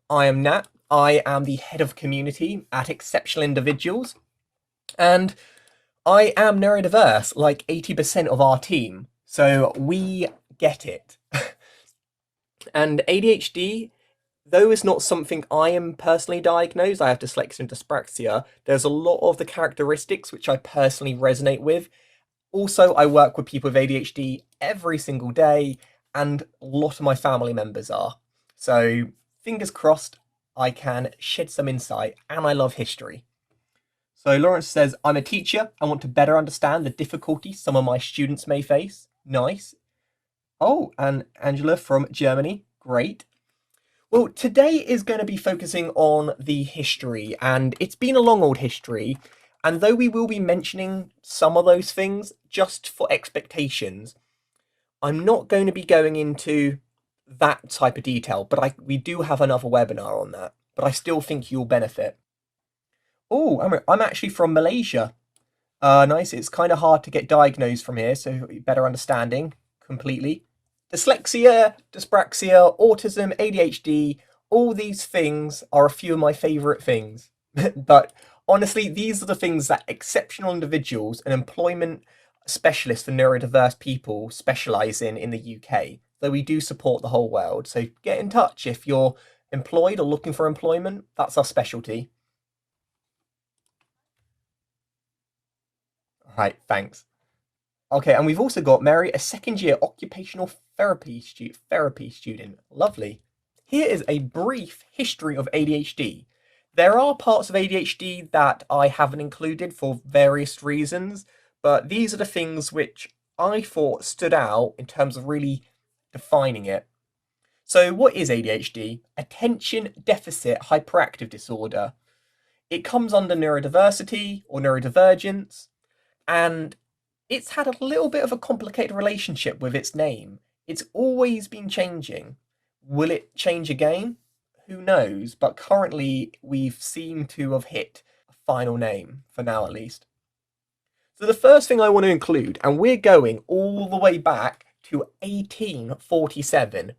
I am Nat. I am the head of community at Exceptional Individuals, and I am neurodiverse, like 80% of our team. So we get it. And ADHD, though it's not something I am personally diagnosed, I have dyslexia and dyspraxia, there's a lot of the characteristics which I personally resonate with. Also, I work with people with ADHD every single day, and a lot of my family members are. So, fingers crossed, I can shed some insight, and I love history. So, Lawrence says, I'm a teacher. I want to better understand the difficulties some of my students may face. Nice. Oh, and Angela from Germany. Great. Well, today is going to be focusing on the history, and it's been a long old history. And though we will be mentioning some of those things just for expectations, I'm not going to be going into that type of detail, but we do have another webinar on that. But I still think you'll benefit. Oh, I'm actually from Malaysia. Nice. It's kind of hard to get diagnosed from here, so better understanding completely. Dyslexia, dyspraxia, autism, ADHD, all these things are a few of my favourite things. But honestly, these are the things that exceptional individuals and employment specialists for neurodiverse people specialise in the UK, though we do support the whole world. So get in touch if you're employed or looking for employment. That's our specialty. All right, thanks. Okay, and we've also got Mary, a second year occupational therapy student. Lovely. Here is a brief history of ADHD. There are parts of ADHD that I haven't included for various reasons, but these are the things which I thought stood out in terms of really defining it. So, what is ADHD? Attention Deficit Hyperactive Disorder. It comes under neurodiversity or neurodivergence, and it's had a little bit of a complicated relationship with its name. It's always been changing. Will it change again? Who knows? But currently, we've seemed to have hit a final name, for now at least. So, the first thing I want to include, and we're going all the way back to 1847.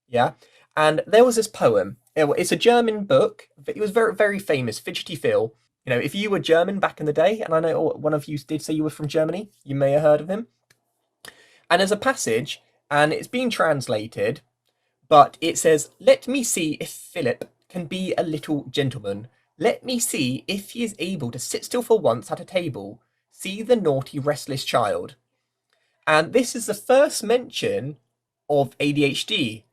Yeah? And there was this poem. It's a German book. It was very, very famous, Fidgety Phil. You know, if you were German back in the day, and I know one of you did say you were from Germany, you may have heard of him. And there's a passage, and it's being translated, but it says, Let me see if Philip can be a little gentleman. Let me see if he is able to sit still for once at a table. See the naughty, restless child. And this is the first mention of ADHD,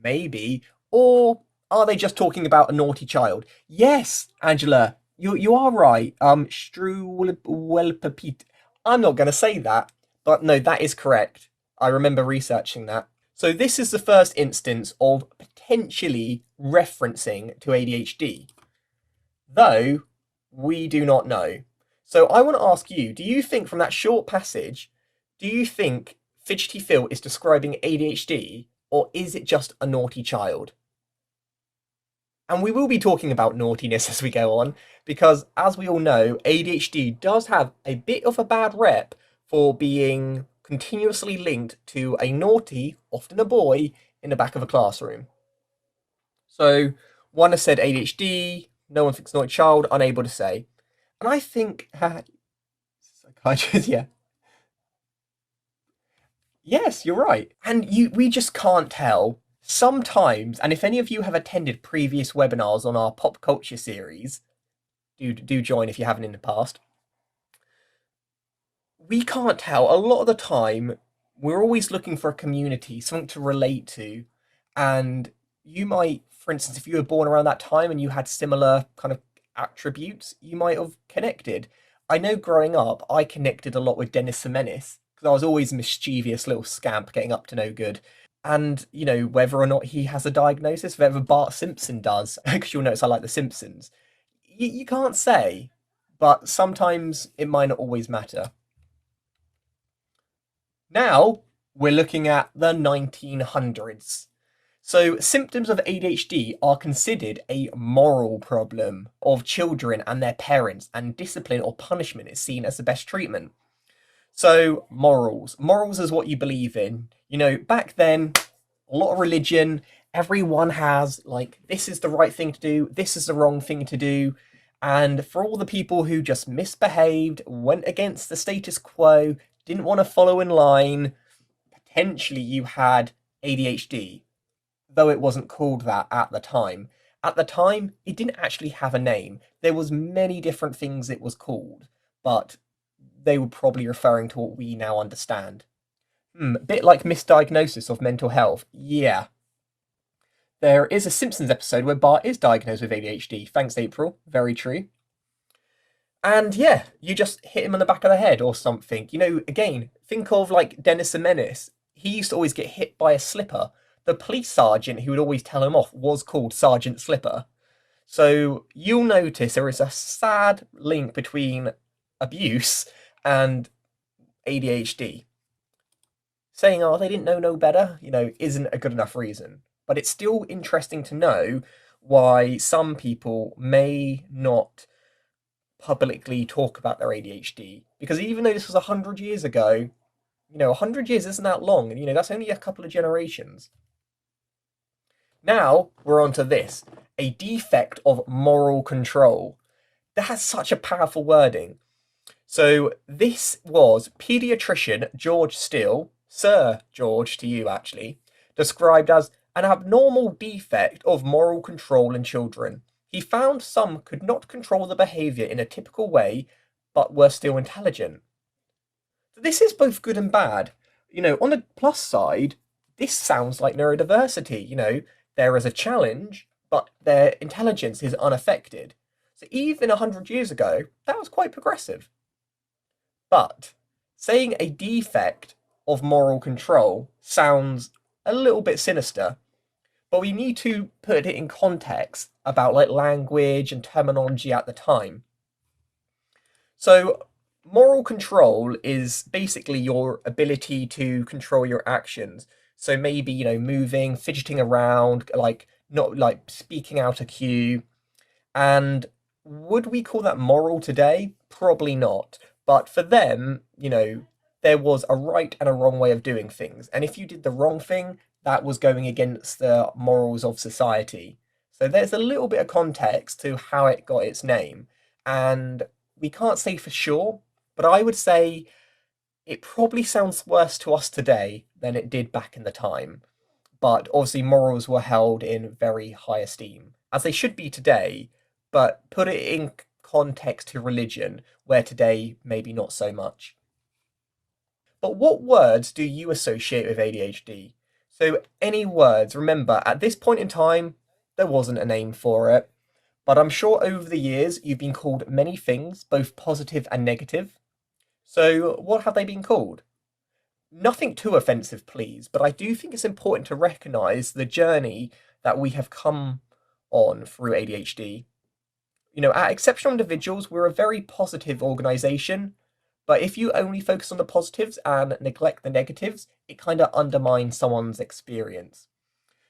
maybe, or are they just talking about a naughty child? Yes, Angela, you are right. Struwelpapit. I'm not going to say that, but no, that is correct. I remember researching that. So this is the first instance of potentially referencing to ADHD, though we do not know. So I want to ask you, do you think from that short passage, do you think Fidgety Phil is describing ADHD, or is it just a naughty child? And we will be talking about naughtiness as we go on, because as we all know, ADHD does have a bit of a bad rep for being continuously linked to a naughty, often a boy, in the back of a classroom. So one has said ADHD, no one thinks naughty child, unable to say. And I think, psychiatrist, yeah. Yes, you're right. And we just can't tell. Sometimes, and if any of you have attended previous webinars on our pop culture series, do join if you haven't in the past. We can't tell. A lot of the time, we're always looking for a community, something to relate to. And you might, for instance, if you were born around that time and you had similar kind of attributes, you might have connected. I know growing up, I connected a lot with Dennis the Menace because I was always a mischievous little scamp getting up to no good. And, you know, whether or not he has a diagnosis, whether Bart Simpson does, because you'll notice I like The Simpsons, you can't say, but sometimes it might not always matter. Now, we're looking at the 1900s. So, symptoms of ADHD are considered a moral problem of children and their parents, and discipline or punishment is seen as the best treatment. So, morals. Morals is what you believe in. You know, back then, a lot of religion, everyone has, like, this is the right thing to do, this is the wrong thing to do. And for all the people who just misbehaved, went against the status quo, didn't want to follow in line, potentially you had ADHD, though it wasn't called that at the time. At the time, it didn't actually have a name. There was many different things it was called, but they were probably referring to what we now understand. A bit like misdiagnosis of mental health. Yeah. There is a Simpsons episode where Bart is diagnosed with ADHD. Thanks, April. Very true. And yeah, you just hit him on the back of the head or something. Again, think of like Dennis the Menace. He used to always get hit by a slipper. The police sergeant who would always tell him off was called Sergeant Slipper. So you'll notice there is a sad link between abuse and ADHD. Saying, oh, they didn't know no better, isn't a good enough reason. But it's still interesting to know why some people may not publicly talk about their ADHD. Because even though this was 100 years ago, 100 years isn't that long, and that's only a couple of generations. Now we're on to this, a defect of moral control. That has such a powerful wording. So this was paediatrician George Steele, Sir George to you actually, described as an abnormal defect of moral control in children. He found some could not control the behaviour in a typical way, but were still intelligent. So this is both good and bad. On the plus side, this sounds like neurodiversity. There is a challenge, but their intelligence is unaffected. So even 100 years ago, that was quite progressive. But saying a defect of moral control sounds a little bit sinister, but we need to put it in context about like language and terminology at the time. So moral control is basically your ability to control your actions. So maybe, moving, fidgeting around, like not like speaking out a cue. And would we call that moral today? Probably not. But for them, there was a right and a wrong way of doing things. And if you did the wrong thing, that was going against the morals of society. So there's a little bit of context to how it got its name. And we can't say for sure, but I would say it probably sounds worse to us today than it did back in the time. But obviously, morals were held in very high esteem, as they should be today, but put it in context to religion, where today maybe not so much. But what words do you associate with ADHD? So, any words, remember, at this point in time, there wasn't a name for it, but I'm sure over the years you've been called many things, both positive and negative. So, what have they been called? Nothing too offensive, please, but I do think it's important to recognise the journey that we have come on through ADHD. At Exceptional Individuals, we're a very positive organisation, but if you only focus on the positives and neglect the negatives, it kind of undermines someone's experience.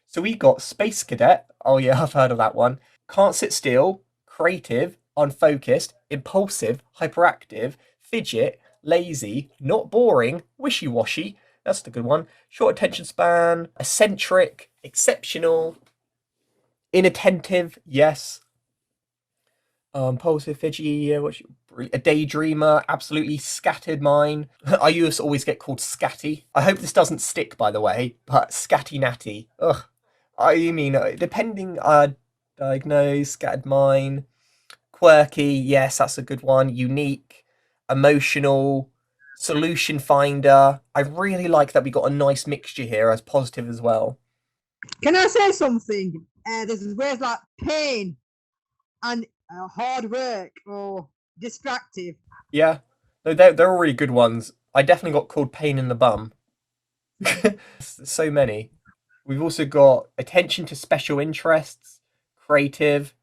So we got Space Cadet, oh yeah, I've heard of that one, Can't Sit Still, Creative, Unfocused, Impulsive, Hyperactive, Fidget, Lazy, Not Boring, Wishy-Washy, that's the good one, Short Attention Span, Eccentric, Exceptional, Inattentive, yes, Impulsive, Fidgety, a daydreamer, absolutely scattered mind. I used to always get called Scatty. I hope this doesn't stick, by the way, but Scatty Natty. Ugh. I mean, depending, diagnosed, scattered mind, quirky, yes, that's a good one. Unique, emotional, solution finder. I really like that we got a nice mixture here as positive as well. Can I say something? There's words like pain and hard work or distractive. Yeah, no, they're all really good ones. I definitely got called pain in the bum. So many. We've also got attention to special interests, creative.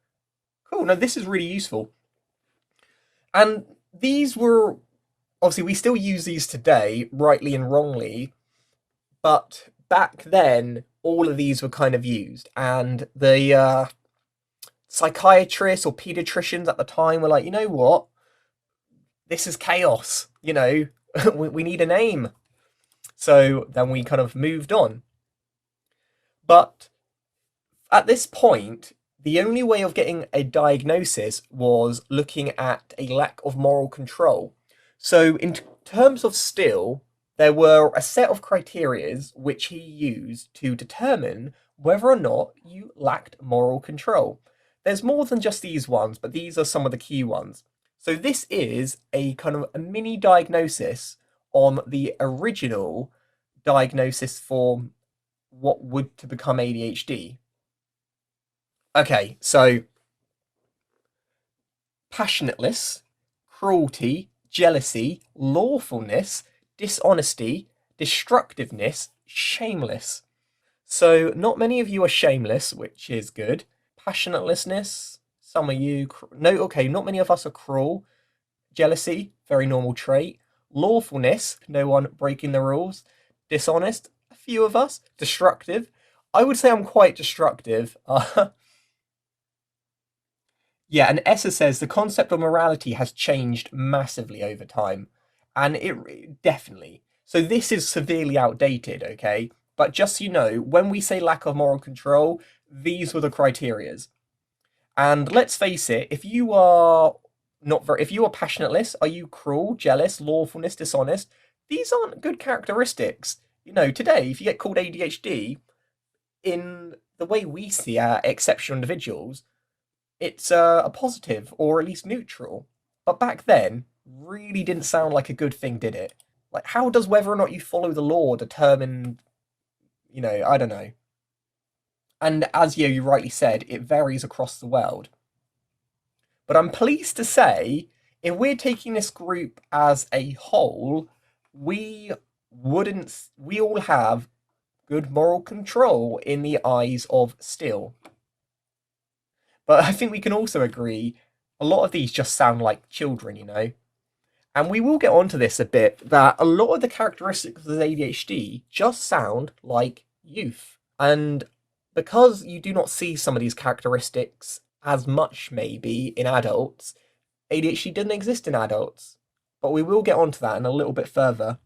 Cool, no, this is really useful. And these were, obviously, we still use these today, rightly and wrongly, but back then, all of these were kind of used. And the psychiatrists or pediatricians at the time were like, you know what? This is chaos, we need a name. So then we kind of moved on. But At this point, the only way of getting a diagnosis was looking at a lack of moral control. So, in terms of Still, there were a set of criterias which he used to determine whether or not you lacked moral control. There's more than just these ones, but these are some of the key ones. So, this is a kind of a mini diagnosis on the original diagnosis for what would to become ADHD. Okay, so passionateless, cruelty, jealousy, lawfulness, dishonesty, destructiveness, shameless. So not many of you are shameless, which is good. Passionatelessness, some of you no, okay, not many of us are cruel. Jealousy, very normal trait. Lawfulness, no one breaking the rules. Dishonest, a few of us. Destructive, I would say I'm quite destructive. Yeah, and Essa says the concept of morality has changed massively over time. And it definitely. So this is severely outdated, okay? But just so you know, when we say lack of moral control, these were the criterias. And let's face it, if you are not very, if you are passionateless, are you cruel, jealous, lawfulness, dishonest? These aren't good characteristics. You know, today, if you get called ADHD, in the way we see our exceptional individuals, it's a positive or at least neutral. But back then, really didn't sound like a good thing, did it? Like, how does whether or not you follow the law determine, I don't know. And as you rightly said, it varies across the world. But I'm pleased to say, if we're taking this group as a whole, we all have good moral control in the eyes of Still. But I think we can also agree a lot of these just sound like children, And we will get onto this a bit, that a lot of the characteristics of ADHD just sound like youth. And because you do not see some of these characteristics as much, maybe, in adults, ADHD doesn't exist in adults. But we will get onto that in a little bit further.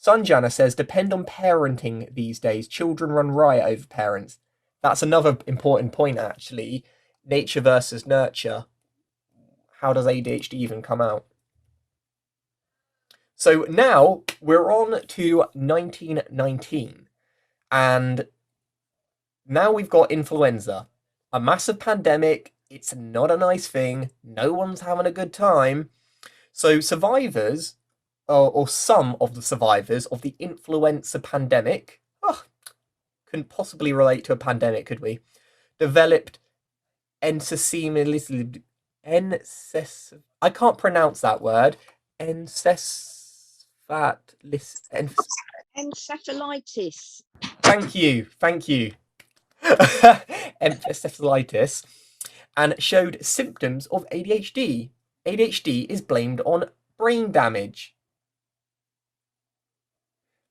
Sanjana says, depend on parenting these days. Children run riot over parents. That's another important point, actually. Nature versus nurture. How does ADHD even come out? So now we're on to 1919. And now we've got influenza. A massive pandemic. It's not a nice thing. No one's having a good time. So survivors, or some of the survivors of the influenza pandemic, couldn't possibly relate to a pandemic, could we? Developed encephalitis. I can't pronounce that word. Encephalitis. Thank you. Encephalitis, and showed symptoms of ADHD. ADHD is blamed on brain damage.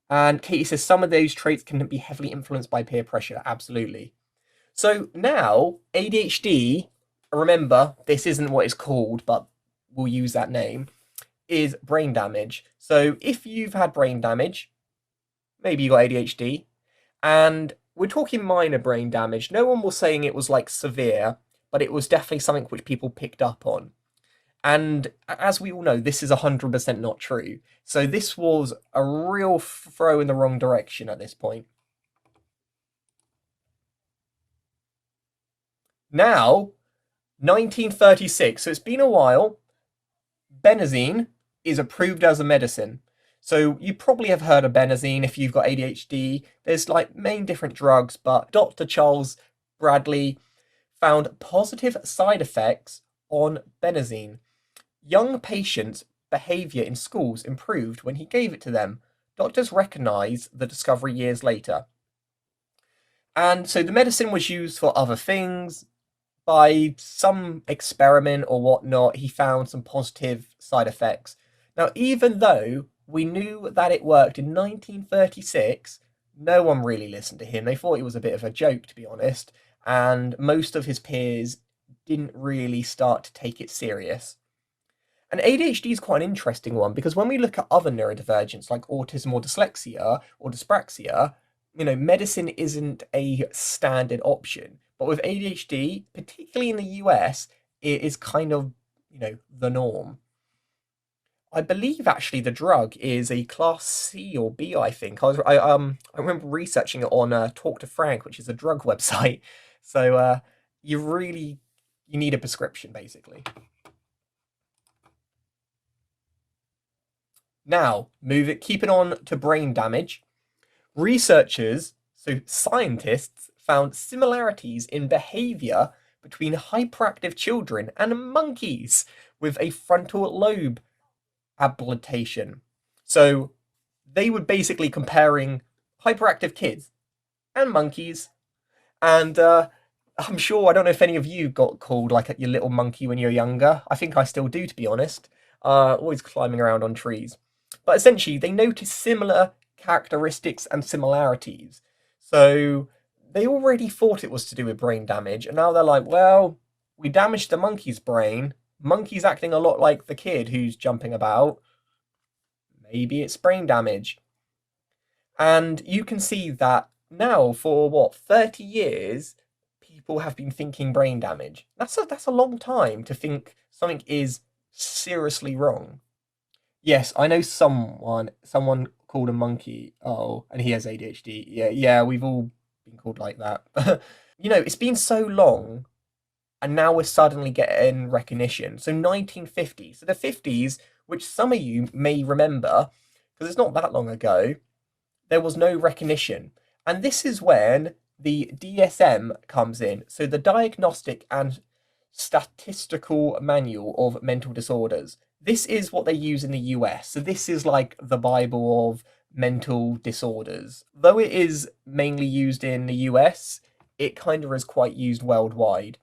And Katie says some of those traits can be heavily influenced by peer pressure. Absolutely. So now ADHD, remember, this isn't what it's called, but we'll use that name, is brain damage. So if you've had brain damage, maybe you got ADHD, and we're talking minor brain damage. No one was saying it was like severe, but it was definitely something which people picked up on. And as we all know, this is 100% not true. So this was a real throw in the wrong direction at this point. Now, 1936, so it's been a while. Benzedrine is approved as a medicine. So you probably have heard of Benzedrine if you've got ADHD. There's like main different drugs, but Dr. Charles Bradley found positive side effects on Benzedrine. Young patients' behaviour in schools improved when he gave it to them. Doctors recognise the discovery years later. And so the medicine was used for other things. By some experiment or whatnot, he found some positive side effects. Now, even though we knew that it worked in 1936, no one really listened to him. They thought it was a bit of a joke, to be honest. And most of his peers didn't really start to take it serious. And ADHD is quite an interesting one because when we look at other neurodivergence like autism or dyslexia or dyspraxia, medicine isn't a standard option. But with ADHD, particularly in the US, it is kind of, the norm. I believe actually the drug is a class C or B. I think I remember researching it on Talk to Frank, which is a drug website. So you really you need a prescription basically. Now, keeping on to brain damage. Researchers, so scientists, found similarities in behavior between hyperactive children and monkeys with a frontal lobe ablation. So they were basically comparing hyperactive kids and monkeys. And I'm sure, I don't know if any of you got called like your little monkey when you were younger. I think I still do, to be honest. Always climbing around on trees. But essentially, they noticed similar characteristics and similarities. So they already thought it was to do with brain damage. And now they're like, well, we damaged the monkey's brain. Monkey's acting a lot like the kid who's jumping about. Maybe it's brain damage. And you can see that now for 30 years, people have been thinking brain damage. That's a long time to think something is seriously wrong. Yes, I know someone called a monkey, oh, and he has ADHD. Yeah, we've all been called like that. It's been so long, and now we're suddenly getting recognition. So 1950, so the 50s, which some of you may remember, because it's not that long ago, there was no recognition. And this is when the DSM comes in, so the Diagnostic and Statistical Manual of Mental Disorders. This is what they use in the US. So this is like the Bible of mental disorders. Though it is mainly used in the US, it kind of is quite used worldwide.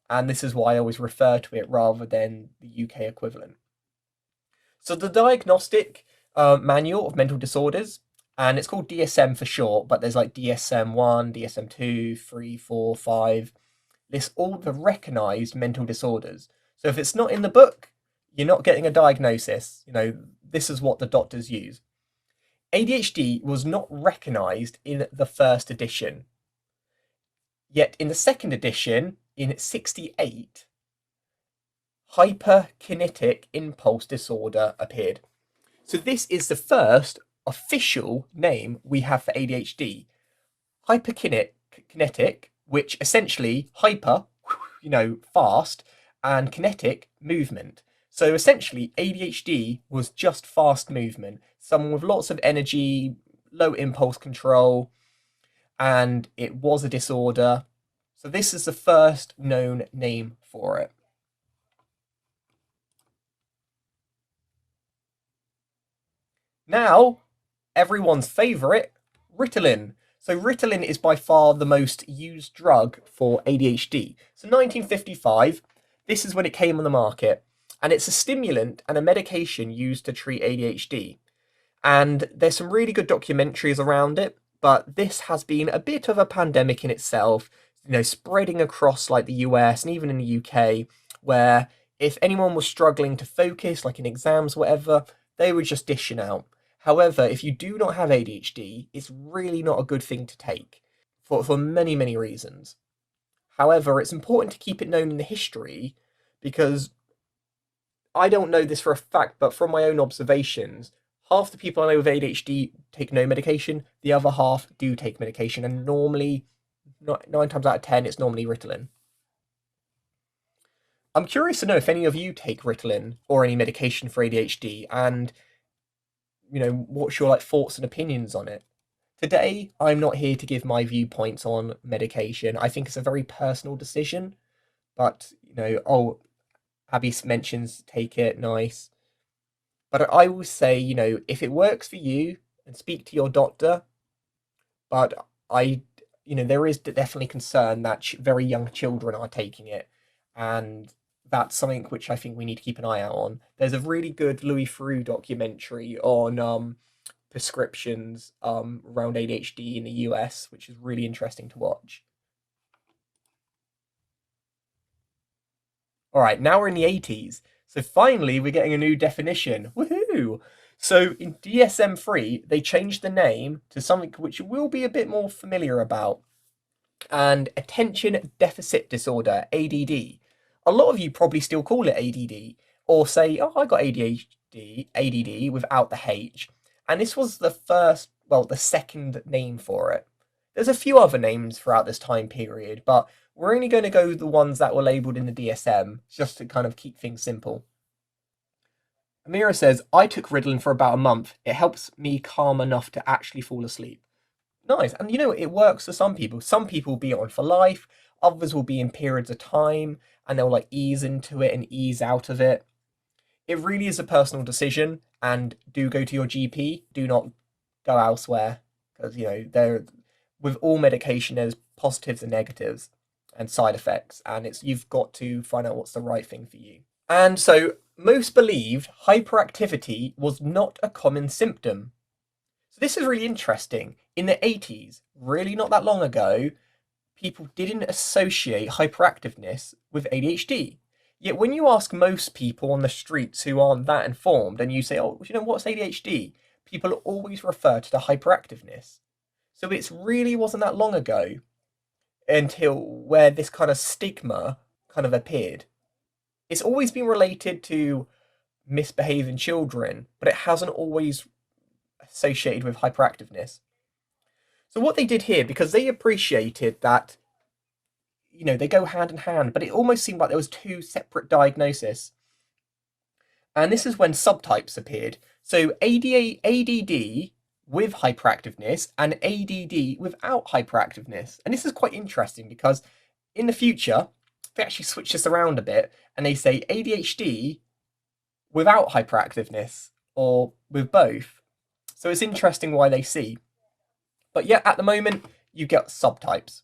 And this is why I always refer to it rather than the UK equivalent. So the Diagnostic Manual of Mental Disorders, and it's called DSM for short, but there's like DSM-1, DSM-2, 3, 4, 5, lists all the recognised mental disorders. So if it's not in the book, you're not getting a diagnosis. This is what the doctors use. ADHD was not recognised in the first edition. Yet in the second edition, in 1968, Hyperkinetic impulse disorder appeared. So this is the first official name we have for ADHD. Hyperkinetic, which essentially hyper, fast, and kinetic, movement. So essentially, ADHD was just fast movement. Someone with lots of energy, low impulse control, and it was a disorder. So this is the first known name for it. Now, everyone's favourite, Ritalin. So Ritalin is by far the most used drug for ADHD. So 1955, this is when it came on the market. And it's a stimulant and a medication used to treat ADHD. And there's some really good documentaries around it, but this has been a bit of a pandemic in itself, spreading across like the US and even in the UK, where if anyone was struggling to focus, like in exams, whatever, they were just dishing out. However, if you do not have ADHD, it's really not a good thing to take for many, many reasons. However, it's important to keep it known in the history because I don't know this for a fact, but from my own observations, half the people I know with ADHD take no medication, the other half do take medication, and normally, 9 times out of 10, it's normally Ritalin. I'm curious to know if any of you take Ritalin or any medication for ADHD, and what's your thoughts and opinions on it. Today, I'm not here to give my viewpoints on medication. I think it's a very personal decision, but Abby mentions take it, nice. But I will say, if it works for you, and speak to your doctor. But there is definitely concern that very young children are taking it, and that's something which I think we need to keep an eye out on. There's a really good Louis Theroux documentary on prescriptions around ADHD in the US, which is really interesting to watch. All right, now we're in the 80s. So finally, we're getting a new definition. Woohoo! So in DSM-3, they changed the name to something which you will be a bit more familiar about, and attention deficit disorder, ADD. A lot of you probably still call it ADD, or say, oh, I got ADD without the H. And this was the the second name for it. There's a few other names throughout this time period, but we're only going to go the ones that were labelled in the DSM, just to kind of keep things simple. Amira says, I took Ritalin for about a month. It helps me calm enough to actually fall asleep. Nice. And you know, it works for some people. Some people will be on for life, others will be in periods of time, and they'll like ease into it and ease out of it. It really is a personal decision, and do go to your GP. Do not go elsewhere, because you know, there with all medication there's positives and negatives and side effects, and you've got to find out what's the right thing for you. And so most believed hyperactivity was not a common symptom. So this is really interesting. In the 80s, really not that long ago, people didn't associate hyperactiveness with ADHD. Yet when you ask most people on the streets who aren't that informed and you say, oh, you know, what's ADHD? People always refer to the hyperactiveness. So it really wasn't that long ago until where this kind of stigma kind of appeared. It's always been related to misbehaving children, but it hasn't always associated with hyperactiveness. So what they did here, because they appreciated that, you know, they go hand in hand, but it almost seemed like there was two separate diagnoses. And this is when subtypes appeared. So ADD with hyperactiveness and ADD without hyperactiveness. And this is quite interesting because in the future, they actually switch this around a bit and they say ADHD without hyperactiveness or with both. So it's interesting why they see. But yeah, at the moment, you get subtypes.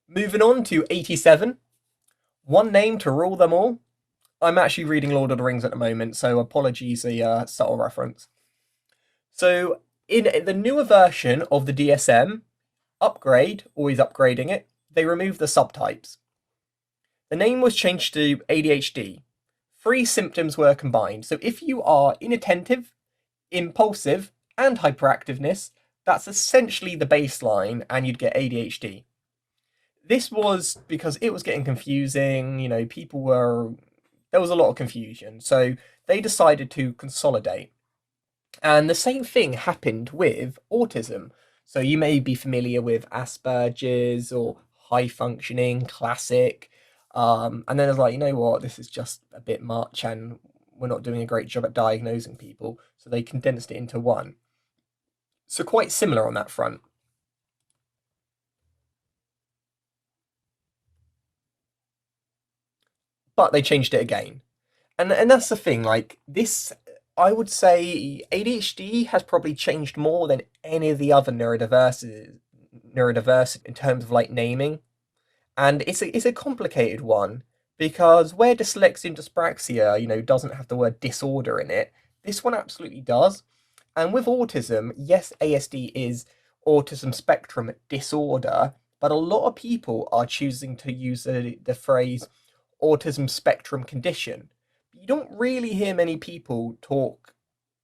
Moving on to 87. One name to rule them all. I'm actually reading Lord of the Rings at the moment, so apologies a subtle reference. So in the newer version of the DSM, upgrade, always upgrading it, they removed the subtypes. The name was changed to ADHD. 3 symptoms were combined. So if you are inattentive, impulsive, and hyperactiveness, that's essentially the baseline, and you'd get ADHD. This was because it was getting confusing, you know, there was a lot of confusion. So they decided to consolidate. And the same thing happened with autism. So you may be familiar with Asperger's or high functioning, classic. And then it's like, you know what, this is just a bit much and we're not doing a great job at diagnosing people. So they condensed it into one. So quite similar on that front. But they changed it again. And that's the thing, like this, I would say ADHD has probably changed more than any of the other neurodiversity in terms of like naming. And it's a complicated one because where dyslexia and dyspraxia, you know, doesn't have the word disorder in it, this one absolutely does. And with autism, yes, ASD is autism spectrum disorder, but a lot of people are choosing to use the phrase autism spectrum condition. You don't really hear many people talk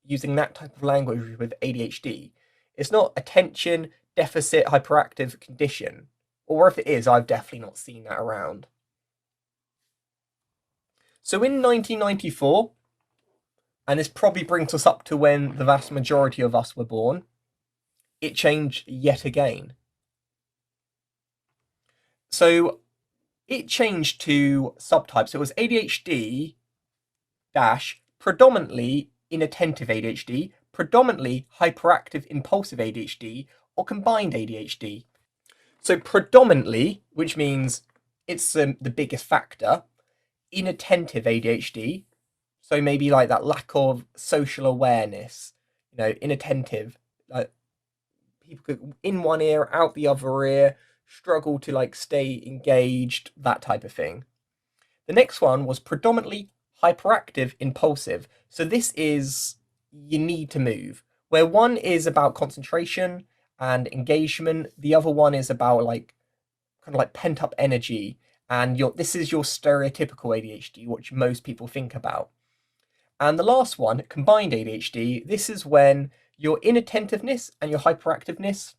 using that type of language with ADHD. It's not attention deficit hyperactive condition. Or if it is, I've definitely not seen that around. So in 1994, and this probably brings us up to when the vast majority of us were born, it changed yet again. So it changed to subtypes. So it was ADHD dash predominantly inattentive ADHD, predominantly hyperactive impulsive ADHD, or combined ADHD. So predominantly, which means it's the biggest factor, inattentive ADHD. So maybe like that lack of social awareness, you know, inattentive, like people could in one ear, out the other ear, struggle to like stay engaged, that type of thing. The next one was predominantly hyperactive impulsive. So this is you need to move. Where one is about concentration and engagement, the other one is about like kind of like pent up energy And this is your stereotypical ADHD, which most people think about. And the last one, combined ADHD, this is when your inattentiveness and your hyperactiveness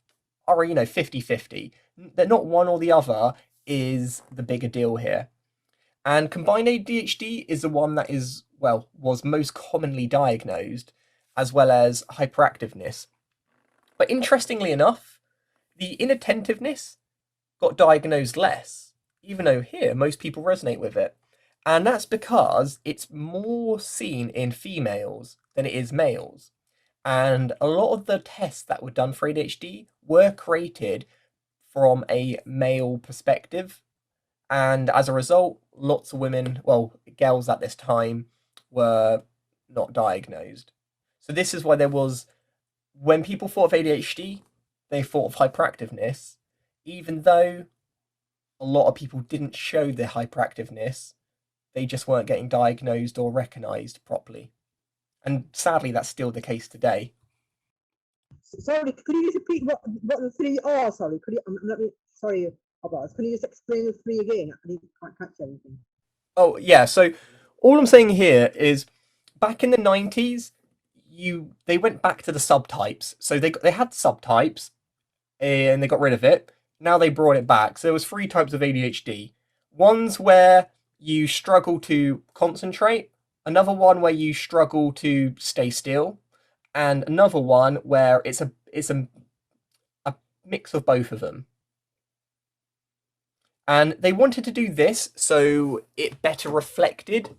are, 50-50. They're not one or the other is the bigger deal here. And combined ADHD is the one that was most commonly diagnosed, as well as hyperactiveness. But interestingly enough, the inattentiveness got diagnosed less, even though here most people resonate with it. And that's because it's more seen in females than it is males. And a lot of the tests that were done for ADHD were created from a male perspective. And as a result, lots of women, girls at this time, were not diagnosed. So this is why when people thought of ADHD, they thought of hyperactiveness, even though a lot of people didn't show their hyperactiveness, they just weren't getting diagnosed or recognised properly. And sadly, that's still the case today. Sorry, could you just repeat what the three are? Sorry, could you? Sorry about this. Can you just explain the three again? I can't catch everything. Oh yeah, so all I'm saying here is, back in the 90s, they went back to the subtypes. So they had subtypes, and they got rid of it. Now they brought it back. So there was 3 types of ADHD. One's where you struggle to concentrate, another one where you struggle to stay still, and another one where it's a mix of both of them. And they wanted to do this so it better reflected,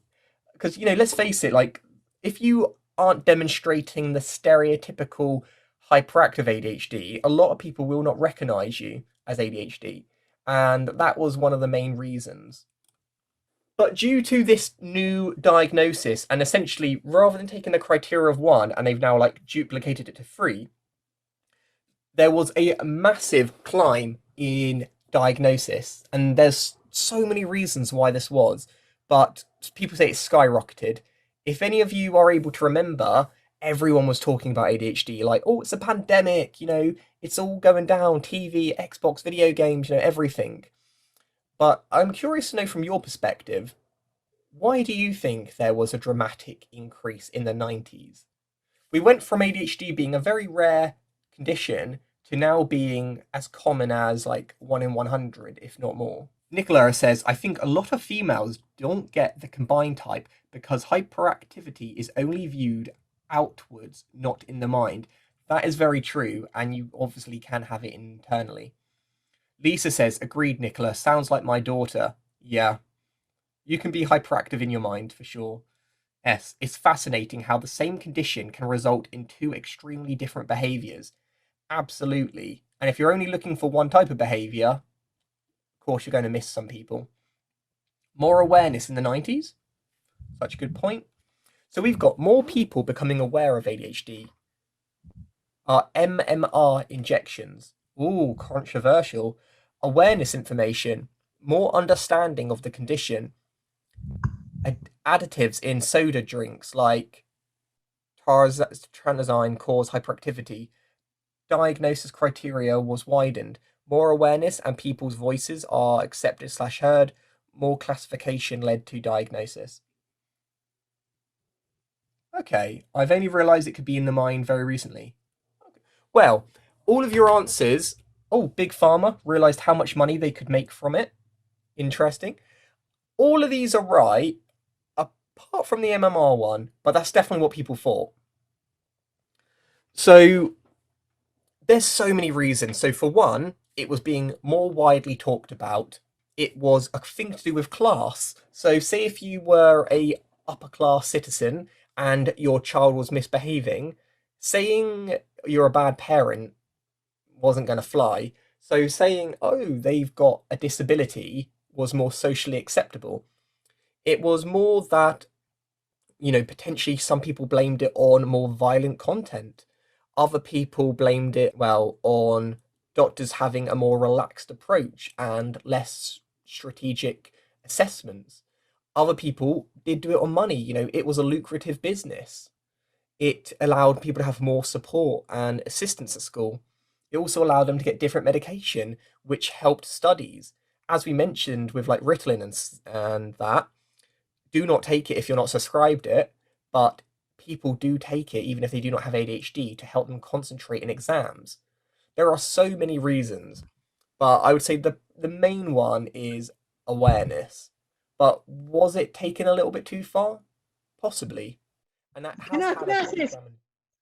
because let's face it, like, if you aren't demonstrating the stereotypical hyperactive ADHD, a lot of people will not recognize you as ADHD, and that was one of the main reasons. But due to this new diagnosis, and essentially, rather than taking the criteria of 1 and they've now duplicated it to 3, there was a massive climb in diagnosis, and there's so many reasons why this was, but people say it's skyrocketed. If any of you are able to remember, everyone was talking about ADHD, like, oh, it's a pandemic, it's all going down, TV, Xbox, video games, everything. But I'm curious to know from your perspective, why do you think there was a dramatic increase in the 90s? We went from ADHD being a very rare condition to now being as common as 1 in 100, if not more. Nicola says, I think a lot of females don't get the combined type because hyperactivity is only viewed outwards, not in the mind. That is very true, and you obviously can have it internally. Lisa says, agreed, Nicola, sounds like my daughter. Yeah, you can be hyperactive in your mind, for sure. S, it's fascinating how the same condition can result in 2 extremely different behaviours. Absolutely. And if you're only looking for one type of behaviour, of course you're going to miss some people. More awareness in the 90s? Such a good point. So we've got more people becoming aware of ADHD. Our MMR injections. Ooh, controversial. Awareness information. More understanding of the condition. Additives in soda drinks like tranazine cause hyperactivity. Diagnosis criteria was widened. More awareness and people's voices are accepted/heard. More classification led to diagnosis. Okay, I've only realised it could be in the mind very recently. Well, all of your answers. Oh, Big Pharma realised how much money they could make from it. Interesting. All of these are right, apart from the MMR one, but that's definitely what people thought. So there's so many reasons. So for one, it was being more widely talked about. It was a thing to do with class. So say if you were a upper class citizen and your child was misbehaving, saying you're a bad parent wasn't going to fly. So saying, oh, they've got a disability was more socially acceptable. It was more that, potentially some people blamed it on more violent content. Other people blamed it, on doctors having a more relaxed approach and less strategic assessments. Other people did do it on money. It was a lucrative business. It allowed people to have more support and assistance at school. It also allowed them to get different medication, which helped studies. as we mentioned with like Ritalin and that, do not take it if you're not prescribed it, but people do take it even if they do not have ADHD to help them concentrate in exams. There are so many reasons, but I would say the main one is awareness. But was it taken a little bit too far? Possibly. And that Can has I, had can a I big say, damage.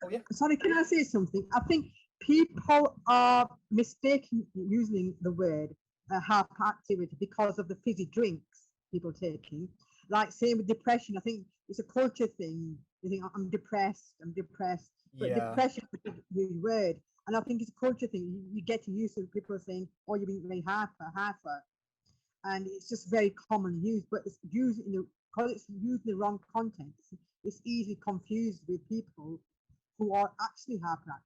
Oh yeah. sorry, can I say something? I think people are mistaking using the word hyperactivity because of the fizzy drinks people taking. Like same with depression, I think it's a culture thing. You think I'm depressed, but Yeah. depression is a big word, and I think it's a culture thing. You get used to people saying, "Oh, you're being very hyper," and it's just very commonly used. But it's used in the because it's used in the wrong context. It's easily confused with people who are actually hyperactive.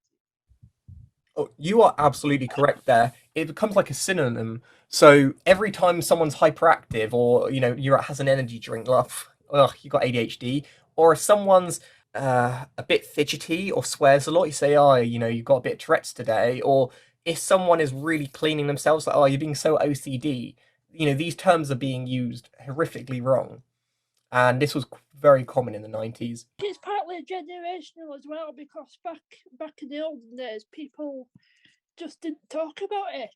Oh, you are absolutely correct there. It becomes like a synonym. So every time someone's hyperactive, or you has an energy drink, like, ugh, you got ADHD, or if someone's a bit fidgety or swears a lot, you say, oh, you've got a bit of Tourette's today. Or if someone is really cleaning themselves, like, oh, you're being so OCD. These terms are being used horrifically wrong, and this was very common in the 90s. It's partly generational as well, because back in the olden days, people just didn't talk about it.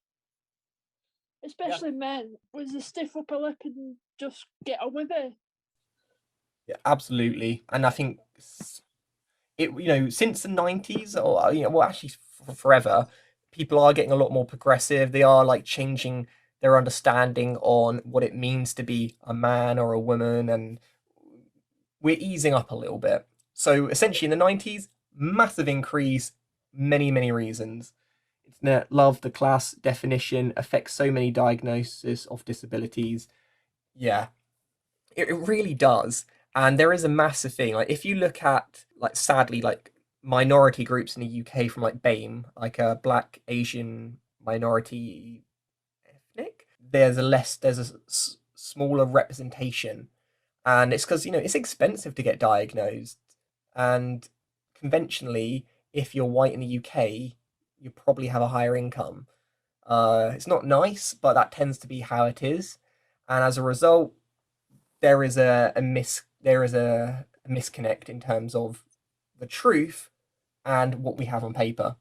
Especially men, with a stiff upper lip and just get on with it. Yeah, absolutely. And I think since the 90s, or well, actually forever, people are getting a lot more progressive. They are like changing their understanding on what it means to be a man or a woman, and we're easing up a little bit. So essentially, in the 90s, massive increase, many reasons. Internet love the class definition affects so many diagnoses of disabilities. Yeah, it really does. And there is a massive thing. Like if you look at, like, sadly, like minority groups in the UK from like BAME, like a Black, Asian, minority, ethnic, there's a smaller representation, and it's because it's expensive to get diagnosed, and conventionally, if you're white in the UK, you probably have a higher income. It's not nice, but that tends to be how it is, and as a result, there is a misconnect in terms of the truth and what we have on paper.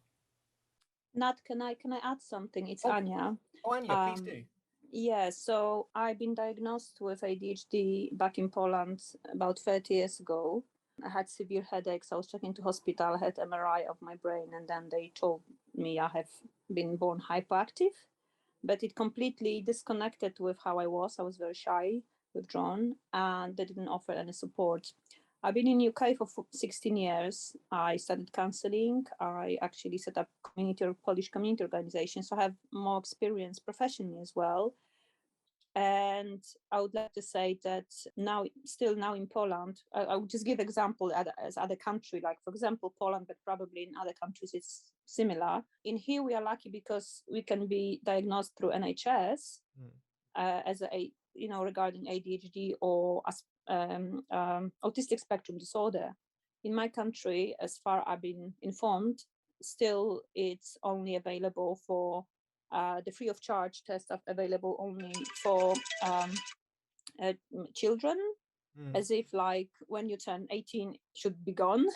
Nat, can I add something? It's Oh, Anya. oh, Anya, please do. Yeah, so I've been diagnosed with ADHD back in Poland about 30 years ago. I had severe headaches. I was checking to hospital, I had MRI of my brain, and then they told me I have been born hyperactive. But it completely disconnected with how I was. I was very shy, withdrawn, and they didn't offer any support. I've been in UK for 16 years. I studied counseling. I actually set up Polish community organization, so I have more experience professionally as well. And I would like to say that now in Poland, I would just give example as other country, like for example Poland, but probably in other countries it's similar. In here we are lucky because we can be diagnosed through NHS as regarding ADHD or as autistic spectrum disorder. In my country, as far I've been informed, still it's only available for the free of charge tests are available only for children, as if like when you turn 18 should be gone.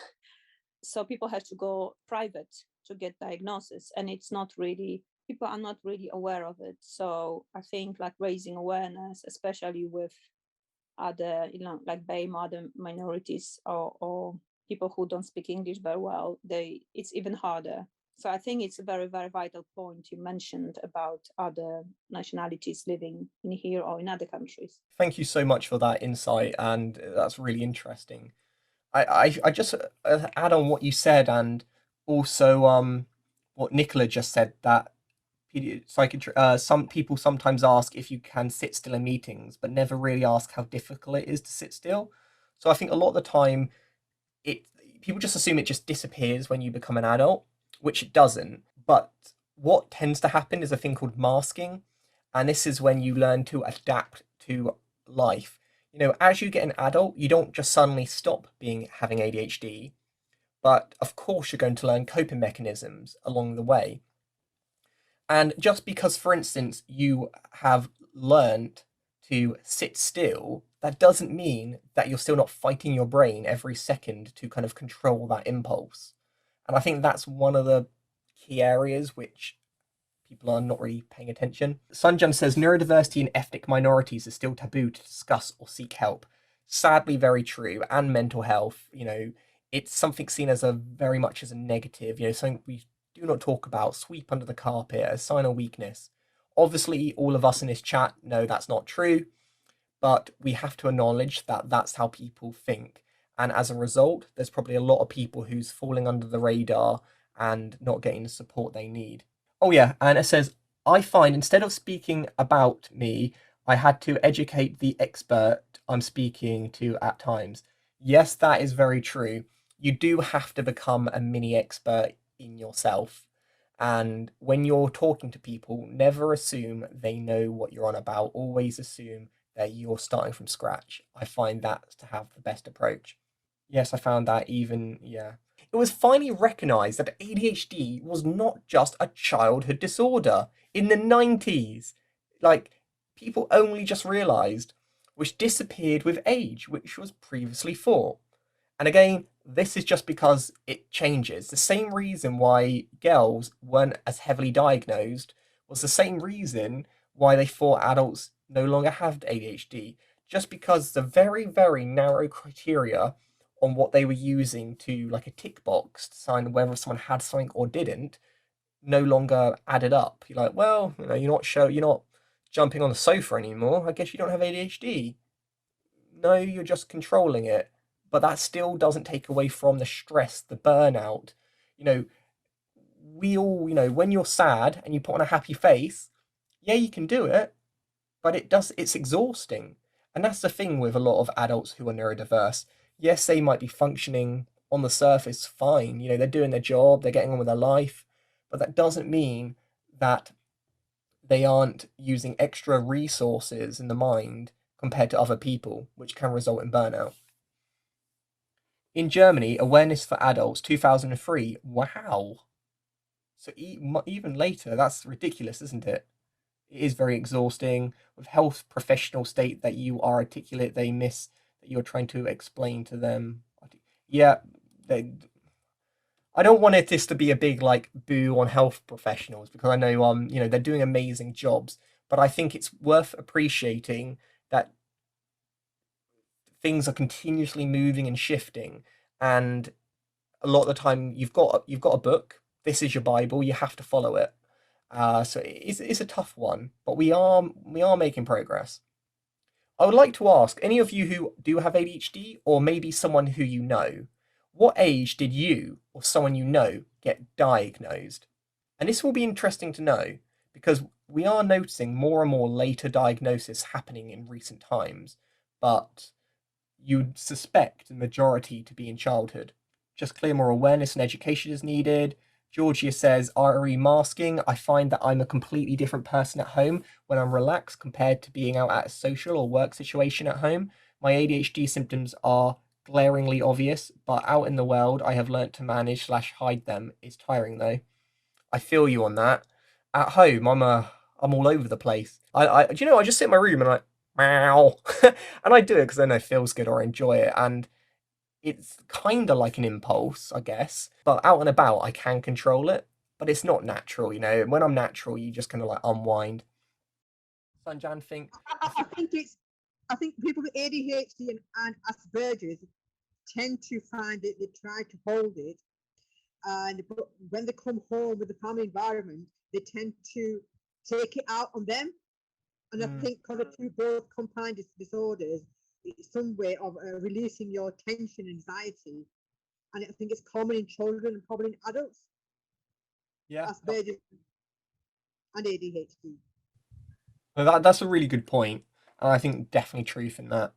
So people have to go private to get diagnosis, and it's not really, people are not really aware of it. So I think like raising awareness, especially with other, like BAME, other minorities, or people who don't speak English very well, it's even harder. So I think it's a very, very vital point you mentioned about other nationalities living in here or in other countries. Thank you so much for that insight, and that's really interesting. I just add on what you said, and also what Nicola just said, that some people sometimes ask if you can sit still in meetings, but never really ask how difficult it is to sit still. So I think a lot of the time, it people just assume it just disappears when you become an adult, which it doesn't. But what tends to happen is a thing called masking, and this is when you learn to adapt to life. As you get an adult, you don't just suddenly stop having ADHD, but of course you're going to learn coping mechanisms along the way. And just because, for instance, you have learned to sit still, that doesn't mean that you're still not fighting your brain every second to kind of control that impulse. And I think that's one of the key areas which people are not really paying attention. Sanjan says neurodiversity in ethnic minorities is still taboo to discuss or seek help. Sadly, very true. And mental health, it's something seen as a very much as a negative, something we do not talk about, sweep under the carpet, a sign of weakness. Obviously, all of us in this chat know that's not true, but we have to acknowledge that that's how people think. And as a result, there's probably a lot of people who's falling under the radar and not getting the support they need. Oh yeah, and it says, I find instead of speaking about me, I had to educate the expert I'm speaking to at times. Yes, that is very true. You do have to become a mini expert in yourself. And when you're talking to people, never assume they know what you're on about. Always assume that you're starting from scratch. I find that to have the best approach. Yes, I found that even, yeah. It was finally recognised that ADHD was not just a childhood disorder in the 90s. Like, people only just realised, which disappeared with age, which was previously thought. And again, this is just because it changes. The same reason why girls weren't as heavily diagnosed was the same reason why they thought adults no longer have ADHD. Just because the very, very narrow criteria on what they were using to, like a tick box, to sign whether someone had something or didn't, no longer added up. You're like, well, you're not jumping on the sofa anymore. I guess you don't have ADHD. No, you're just controlling it. But that still doesn't take away from the stress, the burnout. We all, when you're sad and you put on a happy face, yeah, you can do it, but it's exhausting. And that's the thing with a lot of adults who are neurodiverse. Yes, they might be functioning on the surface fine. They're doing their job, they're getting on with their life, but that doesn't mean that they aren't using extra resources in the mind compared to other people, which can result in burnout. In Germany, awareness for adults, 2003. Wow. So even later, that's ridiculous, isn't it? It is very exhausting. With health professionals state that you are articulate, they miss that you're trying to explain to them. Yeah, I don't want this to be a big boo on health professionals, because I know they're doing amazing jobs, but I think it's worth appreciating that things are continuously moving and shifting, and a lot of the time you've got a book. This is your Bible. You have to follow it. So it's a tough one, but we are making progress. I would like to ask any of you who do have ADHD, or maybe someone who you know, what age did you or someone you know get diagnosed? And this will be interesting to know, because we are noticing more and more later diagnosis happening in recent times, but you'd suspect the majority to be in childhood. Just clear more awareness and education is needed. Georgia says, RE masking, I find that I'm a completely different person at home when I'm relaxed compared to being out at a social or work situation at home. My ADHD symptoms are glaringly obvious, but out in the world, I have learnt to manage/hide them. It's tiring though. I feel you on that. At home, I'm all over the place. I just sit in my room and meow, and I do it because I know it feels good or I enjoy it, and it's kind of like an impulse, I guess. But out and about, I can control it, but it's not natural. When I'm natural, you just kind of unwind. Sanjan, I think people with ADHD and Asperger's tend to find that they try to hold it, and when they come home with the family environment, they tend to take it out on them. And I think because of both combined disorders, it's some way of releasing your tension and anxiety. And I think it's common in children and probably in adults. Yeah. Asperger's and ADHD. Well, that's a really good point, and I think definitely truth in that.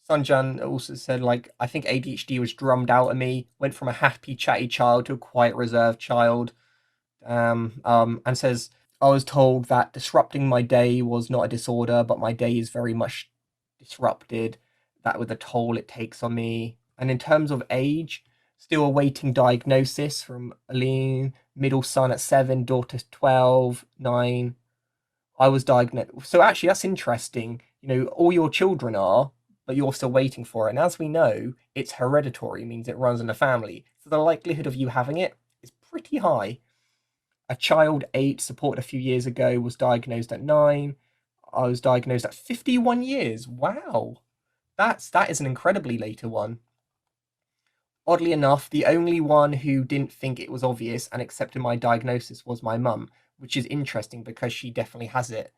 Sanjan also said, I think ADHD was drummed out of me, went from a happy, chatty child to a quiet, reserved child. And says, I was told that disrupting my day was not a disorder, but my day is very much disrupted, that with the toll it takes on me. And in terms of age, still awaiting diagnosis from Aline, middle son at 7, daughter 12, 9. I was diagnosed. So actually, that's interesting. You know, all your children are, but you're still waiting for it. And as we know, it's hereditary, means it runs in the family. So the likelihood of you having it is pretty high. A child 8 supported a few years ago was diagnosed at 9. I was diagnosed at 51 years. Wow. That is an incredibly later one. Oddly enough, the only one who didn't think it was obvious and accepted my diagnosis was my mum, which is interesting because she definitely has it.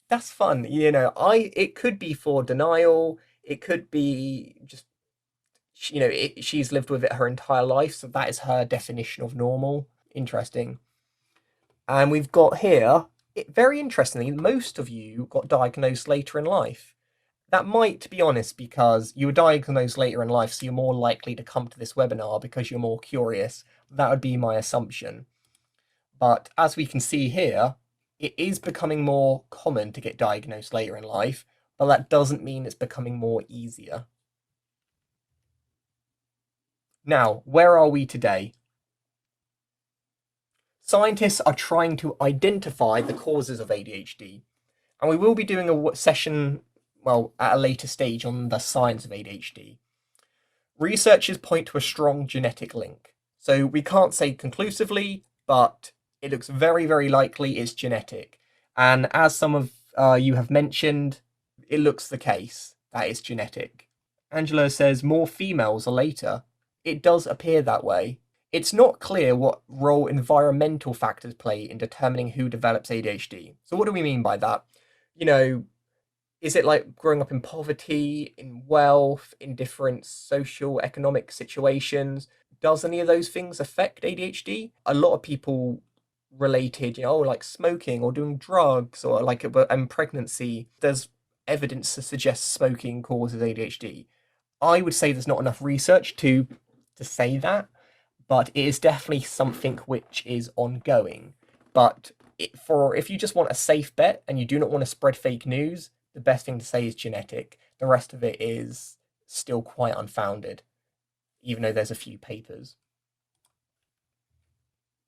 That's fun, you know. It could be for denial, it could be just she's lived with it her entire life, so that is her definition of normal. Interesting. And we've got here, very interestingly, most of you got diagnosed later in life. That might, to be honest, because you were diagnosed later in life, so you're more likely to come to this webinar because you're more curious. That would be my assumption. But as we can see here, it is becoming more common to get diagnosed later in life, but that doesn't mean it's becoming more easier. Now, where are we today? Scientists are trying to identify the causes of ADHD, and we will be doing a session, well, at a later stage on the science of ADHD. Researchers point to a strong genetic link. So we can't say conclusively, but it looks very, very likely it's genetic. And as some of you have mentioned, it looks the case that it's genetic. Angela says more females are later. It does appear that way. It's not clear what role environmental factors play in determining who develops ADHD. So what do we mean by that? You know, is it like growing up in poverty, in wealth, in different social, economic situations? Does any of those things affect ADHD? A lot of people related, like smoking or doing drugs or like and pregnancy. There's evidence to suggest smoking causes ADHD. I would say there's not enough research to say that, but it is definitely something which is ongoing. But if you just want a safe bet and you do not want to spread fake news, the best thing to say is genetic. The rest of it is still quite unfounded, even though there's a few papers.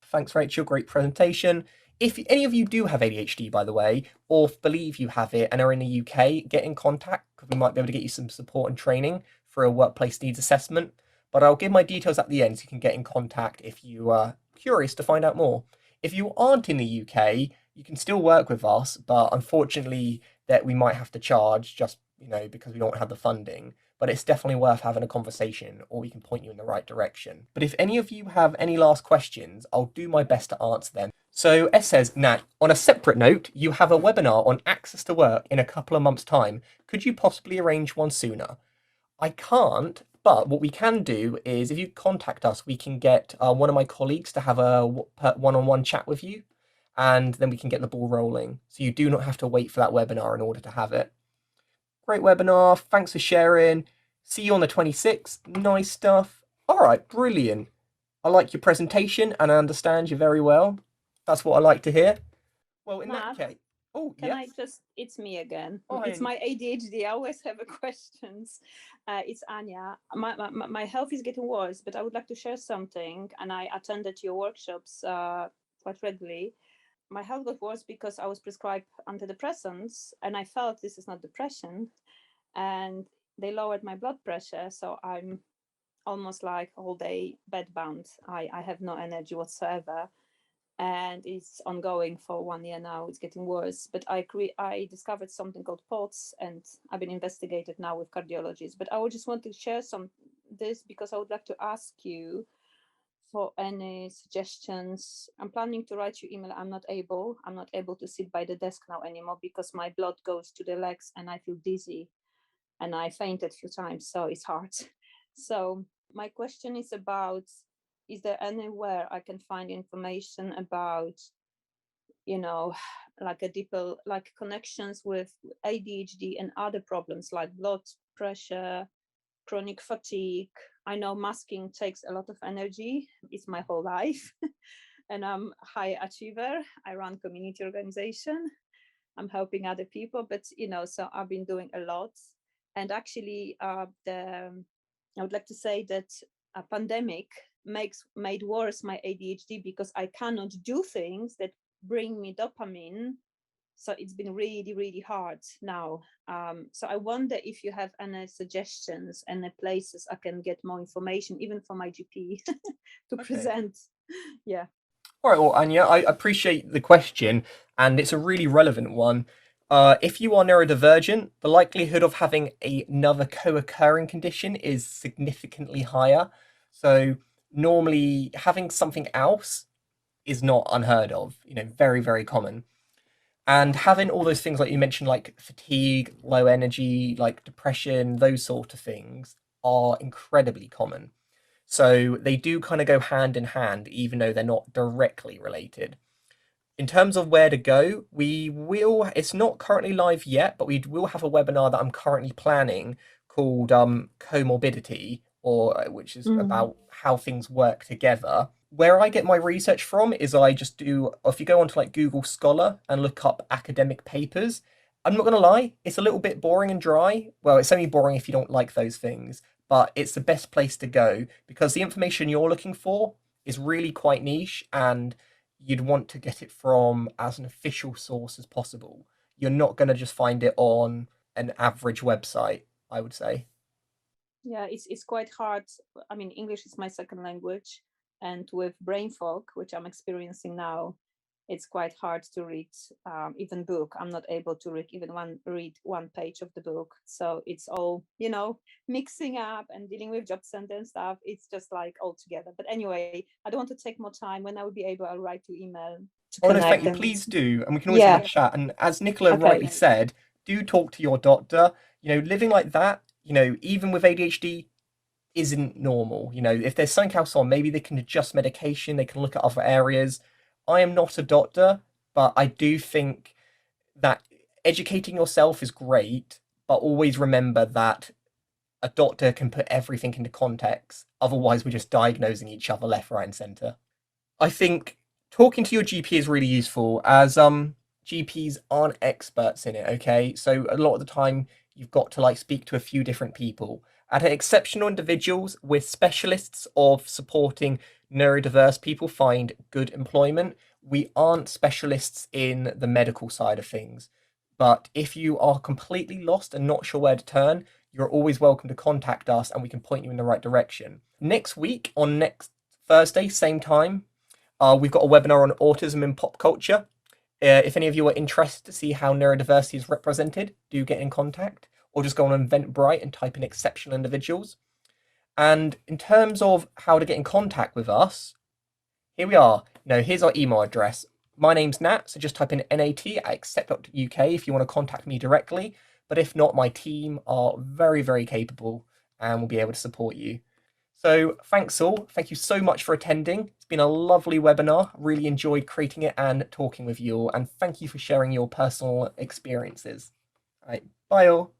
Thanks, Rachel. Great presentation. If any of you do have ADHD, by the way, or believe you have it and are in the UK, get in contact because we might be able to get you some support and training for a workplace needs assessment. But I'll give my details at the end so you can get in contact if you are curious to find out more. If you aren't in the UK, you can still work with us, but unfortunately that we might have to charge just, because we don't have the funding. But it's definitely worth having a conversation, or we can point you in the right direction. But if any of you have any last questions, I'll do my best to answer them. So S says, Nat, on a separate note, you have a webinar on access to work in a couple of months' time. Could you possibly arrange one sooner? I can't, but what we can do is if you contact us, we can get one of my colleagues to have a one-on-one chat with you, and then we can get the ball rolling. So you do not have to wait for that webinar in order to have it. Great webinar. Thanks for sharing. See you on the 26th. Nice stuff. All right, brilliant. I like your presentation and I understand you very well. That's what I like to hear. Well, in Matt, that case, can yes. I just, it's me again. Oh, it's my ADHD. I always have questions. It's Anya. My health is getting worse, but I would like to share something. And I attended your workshops quite regularly. My health got worse because I was prescribed antidepressants and I felt this is not depression, and they lowered my blood pressure. So I'm almost like all day bedbound. I have no energy whatsoever. And it's ongoing for 1 year now. It's getting worse. But I discovered something called POTS, and I've been investigated now with cardiologists. But I would just want to share this because I would like to ask you for any suggestions. I'm planning to write you email. I'm not able to sit by the desk now anymore because my blood goes to the legs and I feel dizzy and I fainted a few times, so it's hard. So my question is about, is there anywhere I can find information about, like a deeper, like connections with ADHD and other problems like blood pressure, chronic fatigue? I know masking takes a lot of energy. It's my whole life. And I'm a high achiever. I run community organization. I'm helping other people, but so I've been doing a lot. And actually, I would like to say that a pandemic made worse my ADHD because I cannot do things that bring me dopamine. So it's been really, really hard now. So I wonder if you have any suggestions, any places I can get more information, even for my GP to present. Yeah. All right, well, Anya, I appreciate the question, and it's a really relevant one. If you are neurodivergent, the likelihood of having another co-occurring condition is significantly higher. So normally having something else is not unheard of, very, very common. And having all those things like you mentioned, like fatigue, low energy, like depression, those sort of things are incredibly common. So they do kind of go hand in hand, even though they're not directly related. In terms of where to go, it's not currently live yet, but we will have a webinar that I'm currently planning called Comorbidity, or which is about how things work together. Where I get my research from is if you go onto like Google Scholar and look up academic papers, I'm not going to lie, it's a little bit boring and dry. Well, it's only boring if you don't like those things, but it's the best place to go because the information you're looking for is really quite niche and you'd want to get it from as an official source as possible. You're not going to just find it on an average website, I would say. Yeah, it's quite hard. I mean, English is my second language, and with brain fog, which I'm experiencing now, it's quite hard to read even book. I'm not able to read one page of the book. So it's all, mixing up and dealing with job center and stuff. It's just like all together. But anyway, I don't want to take more time. When I will be able, I'll write you email to Oh, no, connect. thank you. Please do. And we can always have a chat. And as Nicola rightly said, do talk to your doctor. Living like that, even with ADHD, isn't normal. If there's something else on, maybe they can adjust medication, they can look at other areas. I am not a doctor, but I do think that educating yourself is great, but always remember that a doctor can put everything into context. Otherwise, we're just diagnosing each other left, right, and center. I think talking to your GP is really useful as GPs aren't experts in it, okay? So a lot of the time you've got to like speak to a few different people. At Exceptional Individuals, we're specialists of supporting neurodiverse people find good employment. We aren't specialists in the medical side of things. But if you are completely lost and not sure where to turn, you're always welcome to contact us and we can point you in the right direction. Next week, on next Thursday, same time, we've got a webinar on autism in pop culture. If any of you are interested to see how neurodiversity is represented, do get in contact or just go on Eventbrite and type in Exceptional Individuals. And in terms of how to get in contact with us, here we are. Here's our email address. My name's Nat, so just type in NAT at accept.uk if you want to contact me directly. But if not, my team are very, very capable and will be able to support you. So thanks all. Thank you so much for attending. It's been a lovely webinar. Really enjoyed creating it and talking with you all. And thank you for sharing your personal experiences. All right, bye all.